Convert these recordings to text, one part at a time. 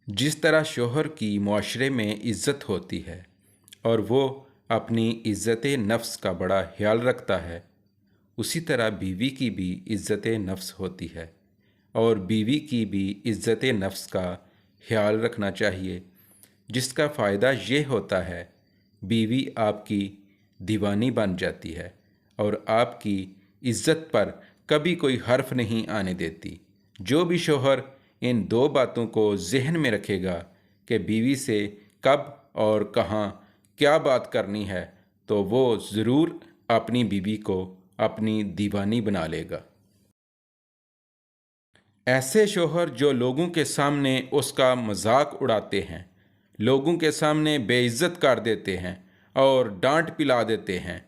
जिस तरह शोहर की मुआशरे में इज़्ज़त होती है और वो अपनी इज़्ज़त नफ्स का बड़ा ख्याल रखता है, उसी तरह बीवी की भी इज़्ज़त नफ्स होती है और बीवी की भी इज़्ज़त नफ्स का ख्याल रखना चाहिए, जिसका फ़ायदा ये होता है बीवी आपकी दीवानी बन जाती है और आपकी इज़्ज़त पर कभी कोई हर्फ नहीं आने देती। जो भी शोहर इन दो बातों को ज़हन में रखेगा कि बीवी से कब और कहाँ क्या बात करनी है, तो वो ज़रूर अपनी बीवी को अपनी दीवानी बना लेगा। ऐसे शोहर जो लोगों के सामने उसका मजाक उड़ाते हैं, लोगों के सामने बेइज्जत कर देते हैं और डांट पिला देते हैं,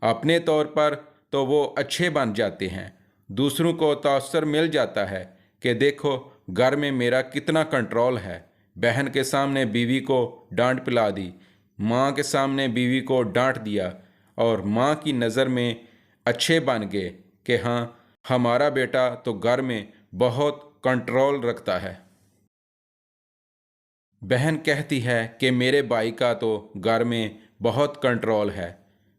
अपने तौर पर तो वो अच्छे बन जाते हैं, दूसरों को तासर मिल जाता है कि देखो घर में मेरा कितना कंट्रोल है। बहन के सामने बीवी को डांट पिला दी, माँ के सामने बीवी को डांट दिया और माँ की नज़र में अच्छे बन गए कि हाँ, हमारा बेटा तो घर में बहुत कंट्रोल रखता है। बहन कहती है कि मेरे भाई का तो घर में बहुत कंट्रोल है।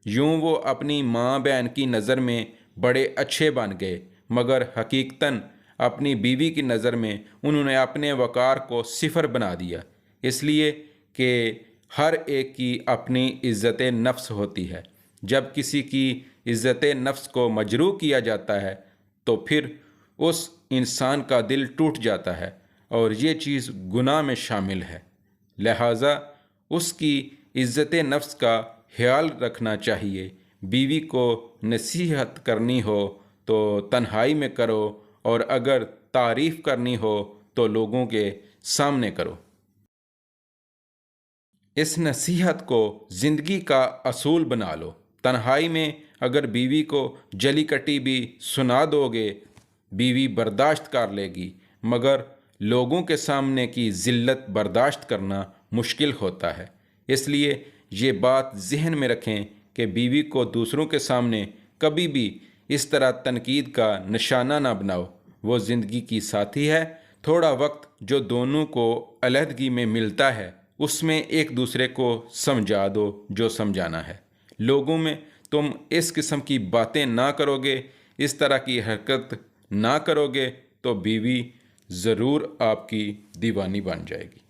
यूं वो अपनी माँ बहन की नज़र में बड़े अच्छे बन गए, मगर हकीकतन अपनी बीवी की नज़र में उन्होंने अपने वक़ार को सिफर बना दिया, इसलिए कि हर एक की अपनी इज़्ज़त नफ्स होती है। जब किसी की इज़्ज़त नफ्स को मजरूह किया जाता है तो फिर उस इंसान का दिल टूट जाता है और ये चीज़ गुनाह में शामिल है। लिहाजा उसकी इज़्ज़त नफ्स का ख्याल रखना चाहिए। बीवी को नसीहत करनी हो तो तन्हाई में करो और अगर तारीफ़ करनी हो तो लोगों के सामने करो। इस नसीहत को ज़िंदगी का असूल बना लो। तन्हाई में अगर बीवी को जली कटी भी सुना दोगे, बीवी बर्दाश्त कर लेगी, मगर लोगों के सामने की ज़िल्लत बर्दाश्त करना मुश्किल होता है। इसलिए ये बात ज़हन में रखें कि बीवी को दूसरों के सामने कभी भी इस तरह तनकीद का निशाना ना बनाओ। वो ज़िंदगी की साथी है। थोड़ा वक्त जो दोनों को अलहदगी में मिलता है उसमें एक दूसरे को समझा दो जो समझाना है। लोगों में तुम इस किस्म की बातें ना करोगे, इस तरह की हरकत ना करोगे तो बीवी ज़रूर आपकी दीवानी बन जाएगी।